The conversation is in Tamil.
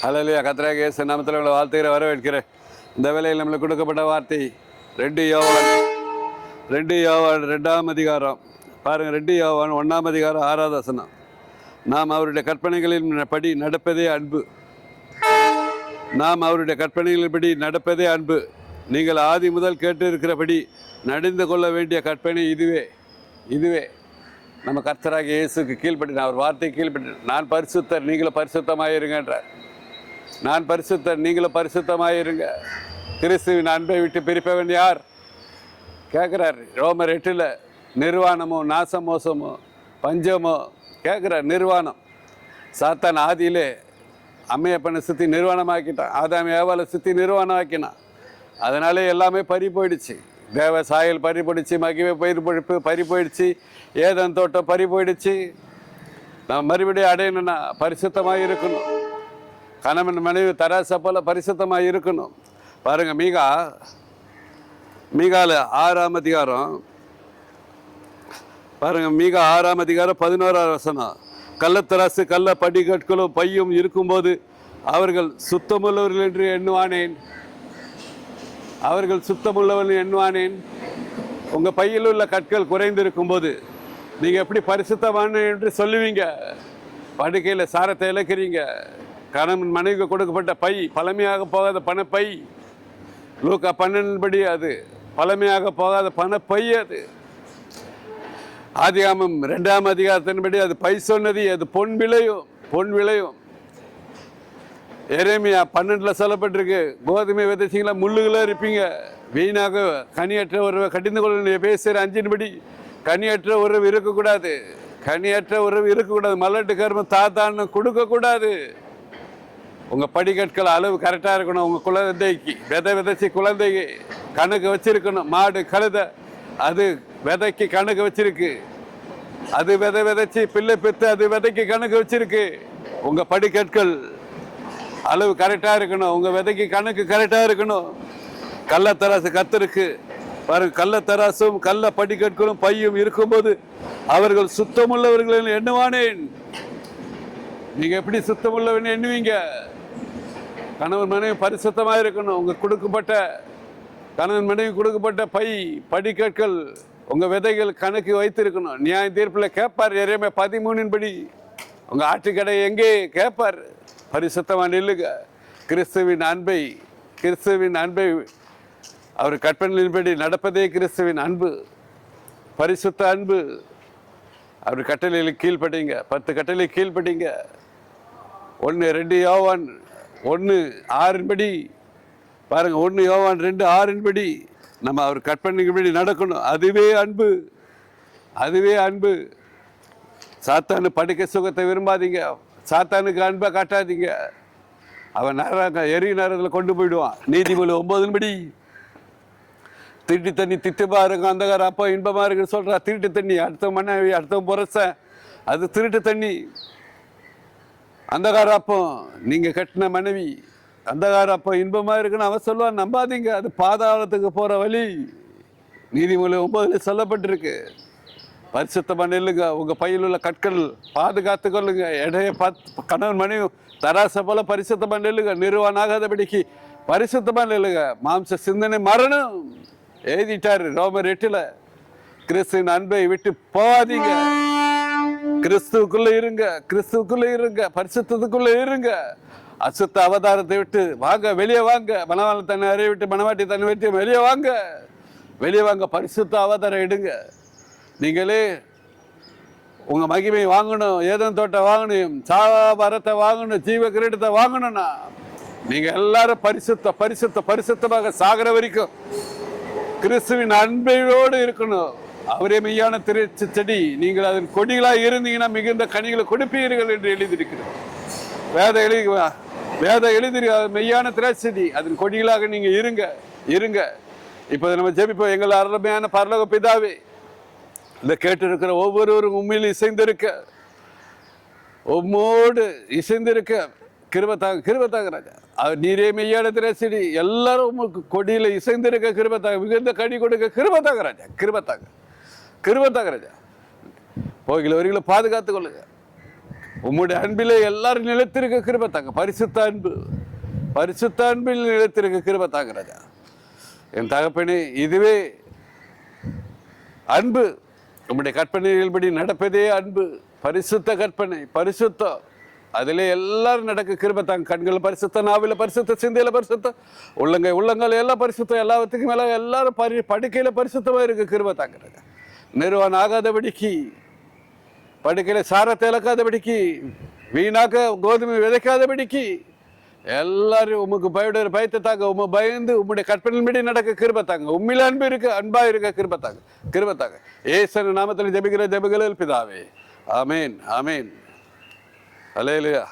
ஹல்லேலூயா. கர்த்தராகிய இயேசு நாமத்தில் உங்களை வாழ்த்துகிற வரவேற்கிறேன். இந்த வேளையில் நம்மளுக்கு கொடுக்கப்பட்ட வார்த்தை 2 யோவான் 2ஆம் அதிகாரம் பாருங்கள். 2 யோவான் 1ஆம் அதிகாரம் 6வது வசனம். நாம் அவருடைய கற்பனைகளின் படி நடப்பதே அன்பு. நாம் அவருடைய கற்பனைகளின்படி நடப்பதே அன்பு. நீங்கள் ஆதி முதல் கேட்டு இருக்கிறபடி நடந்து கொள்ள வேண்டிய கற்பனை இதுவே நம்ம கர்த்தராகிய இயேசுக்கு கீழ்ப்படின அவர் வார்த்தை கீழ்ப்படின. நான் பரிசுத்தர், நீங்களும் பரிசுத்தமாயிருங்கன்றார். நான் பரிசுத்தர், நீங்களும் பரிசுத்தமாயிருங்க. கிறிஸ்துவின் அன்பை விட்டு பிரிப்பவன் யார் கேட்குறார். ரோமர் 8 நிர்வாணமோ நாசமோசமோ பஞ்சமோ கேட்குறார். நிர்வாணம் சாத்தான் ஆதியிலே அம்மையப்பனை சுற்றி நிர்வாணமாக்கிட்டான். ஆதாம் ஏவாளை சுற்றி நிர்வாணமாக்கினான். அதனாலே எல்லாமே பறி போயிடுச்சு. தேவ சாயல் பறி போயிடுச்சு, மகிமை பறி போயிடுச்சு, ஏதன் தோட்டம் பறி போயிடுச்சு. நம்ம மறுபடியும் அடையணும்னா பரிசுத்தமாக இருக்கணும். கணவன் மனைவி தராசை போல பரிசுத்தமாக இருக்கணும். பாருங்கள், மீகால 6ஆம் அதிகாரம் பாருங்கள். மீகா 6ஆம் அதிகாரம் 11வது வசனம். கள்ளத்தராசு கள்ள படிக்கற்களும் பையும் இருக்கும்போது அவர்கள் சுத்தமுள்ளவர்கள் என்று எண்ணுவானேன். அவர்கள் சுத்தமுள்ளவர்கள் எண்ணுவானேன். உங்கள் பையில் உள்ள கற்கள் குறைந்திருக்கும் போது நீங்கள் எப்படி பரிசுத்தமான என்று சொல்லுவீங்க? படுக்கையில் சாரத்தை இழக்கிறீங்க. கணவன் மனைவிக்கு கொடுக்கப்பட்ட பை பழமையாக போகாத பணப்பை. லூக்கா 12 படி அது பழமையாக போகாத பணப்பை. அது ஆதியாகமம் 2ஆம் அதிகாரத்தின்படி அது பை சொன்னது. அது பொன் விளையும். எரேமியா 12 சொல்லப்பட்டிருக்கு. கோதுமை விதைச்சிங்களா முள்ளுகளாக இருப்பீங்க. வீணாக கனியற்ற உறவை கடிந்து கொள்ள பேசுகிற 5 கனியற்ற உறவு இருக்கக்கூடாது. மலட்டு கருமம் தாத்தான்னு கொடுக்கக்கூடாது. உங்கள் படிக்கற்கள் அளவு கரெக்டாக இருக்கணும். உங்கள் குழந்தைக்கு விதைச்சி குழந்தைக்கு கணக்கு வச்சிருக்கணும். மாடு கழுதை அது விதைக்கு கணக்கு வச்சிருக்கு. அது விதைச்சி பிள்ளை பெற்று அது விதைக்கு கணக்கு வச்சிருக்கு. உங்கள் படிக்கற்கள் அளவு கரெக்டாக இருக்கணும். உங்கள் விதைக்கு கணக்கு கரெக்டாக இருக்கணும். கள்ளத்தராசு கத்திருக்கு பாருங்க. கள்ளத்தராசும் கள்ள படிக்கற்களும் பையும் இருக்கும்போது அவர்கள் சுத்தமுள்ளவர்கள் எண்ணுவானேன். நீங்கள் எப்படி சுத்தமுள்ளவன் எண்ணுவீங்க? கணவன் மனைவி பரிசுத்தமாக இருக்கணும். உங்கள் கொடுக்கப்பட்ட கணவன் மனைவி கொடுக்கப்பட்ட பை படிக்கற்கள் உங்கள் விதைகள் கணக்கு வைத்திருக்கணும். நியாய தீர்ப்பில் கேட்பார். எரேமியா 13 படி உங்கள் ஆட்டுக்கடை எங்கே கேட்பார். பரிசுத்தமாக நில்லுங்க. கிறிஸ்துவின் அன்பை அவர் கற்பனையின்படி நடப்பதே கிறிஸ்துவின் அன்பு, பரிசுத்த அன்பு. அவர் கட்டளையில் கீழ்ப்படிங்க. 10 கட்டளை கீழ்ப்படிங்க. 2 யோவான் 1:6 படி பாருங்க. 1 யோவான் 2:6 நம்ம அவர் கற்பனைப்படி நடக்கணும். அதுவே அன்பு. சாத்தானு படுக்கை சுகத்தை விரும்பாதீங்க. சாத்தானுக்கு அன்பை காட்டாதீங்க. அவன் நேரத்தில் கொண்டு போயிடுவான். நீதிமொழி 9 திருட்டு தண்ணி திட்டுமா இருக்கும், அந்தகார அப்போ இன்பமாக இருக்குன்னு சொல்கிறா. திருட்டு தண்ணி அடுத்த மனைவி அடுத்த புரச அது திருட்டு தண்ணி. அந்தகார அப்போ நீங்கள் கட்டின மனைவி அந்தகார அப்போ இன்பமாக இருக்குன்னு அவன் சொல்லுவான். நம்பாதீங்க. அது பாதாளத்துக்கு போகிற வழி. நீதிமொழி 9 சொல்லப்பட்டிருக்கு. பரிசுத்தமாக நெல்லுங்க. உங்கள் பையில் உள்ள கற்கள் பாதுகாத்து கொள்ளுங்க. இடையே கணவன் மனைவி தராசை போல பரிசுத்தமாக நெல்லுங்க. நிறுவனாகாதபடிக்கு பரிசுத்தமாக நெல்லுங்க. மாம்ச சிந்தனை மரணம் எழுதிட்டாரு ரோமர் 8. கிறிஸ்துவின் அன்பை விட்டு போகாதீங்க. கிறிஸ்துவுக்குள்ள இருங்க. பரிசுத்தத்துக்குள்ள இருங்க. அசுத்த அவதாரத்தை விட்டு வாங்க, வெளியே வாங்க. மணவாள தன்னை அறிய விட்டு மணவாட்டி தன்னை விட்டு வெளியே வாங்க. பரிசுத்த அவதாரம் எடுங்க. நீங்களே உங்கள் மகிமை வாங்கணும். ஏதன் தோட்டம் வாங்கணும், சாவாரத்தை வாங்கணும், ஜீவ கிரீடத்தை வாங்கணும்னா நீங்கள் எல்லாரும் பரிசுத்தமாக சாகர வரைக்கும் கிறிஸ்துவின் அன்பையோடு இருக்கணும். அவரே மெய்யான திராட்சை செடி, நீங்கள் அதன் கொடிகளாக இருந்தீங்கன்னா மிகுந்த கனிகளை கொடுப்பீர்கள் என்று எழுதியிருக்கிறது. வேத எழுதி மெய்யான திராட்சை செடி, அதன் கொடிகளாக நீங்கள் இருங்க. இப்போ நம்ம ஜெபிப்போம். எங்கள் அருமையான பரலோக பிதாவே, இந்த கேட்டிருக்கிற ஒவ்வொருவரும் உண்மையில் உம்மோடு இசைந்திருக்க கிருபத்தாங்க ராஜா. நீரே மெய்யான திராட்சை எல்லாரும் உங்களுக்கு கொடியில் இசைந்திருக்க கிருபத்தாங்க. மிகுந்த கனி கொடுக்க கிருபத்தாங்க ராஜா. கிருபத்தாங்க ராஜா. போகில வரிகளை பாதுகாத்து கொள்ளுங்க. உம்முடைய அன்பிலே எல்லாரும் நிலைத்திருக்க கிருபை தாங்க. பரிசுத்த அன்பு, பரிசுத்த அன்பில் நிலைத்திருக்க கிருபை தாங்க ராஜா. என் தகப்பனே, இதுவே அன்பு. உம்முடைய கற்பனைகள்படி நடப்பதே அன்பு. பரிசுத்த கற்பனை, பரிசுத்தம், அதிலே எல்லாரும் நடக்க கிருபை தாங்க. கண்கள் பரிசுத்த, நாவில பரிசுத்த, சிந்தையில பரிசுத்தம், உள்ளங்கால் எல்லாம் பரிசுத்தம், எல்லாத்துக்கும் மேலே எல்லாரும் படுக்கையில பரிசுத்தமாக இருக்க கிருபை தாங்க ராஜா. நிறுவனம் ஆகாதபடிக்கு, படுக்கையில சாரத்தை இழக்காதபடிக்கு, வீணாக்க கோதுமை விதைக்காதபடிக்கு, எல்லாரும் உமக்கு பயத்தை தாங்க. உமை பயந்து உம்முடைய கற்பனையின்படி நடக்க கிருபை தாங்க. உண்மையில அன்பு இருக்க, அன்பா இருக்க கிருபை தாங்க, கிருபை தாங்க. ஏசு நாமத்தில் ஜெபிக்கிற ஜெபங்களில் பிதாவே, ஆமேன், ஆமேன். அல்லேலூயா.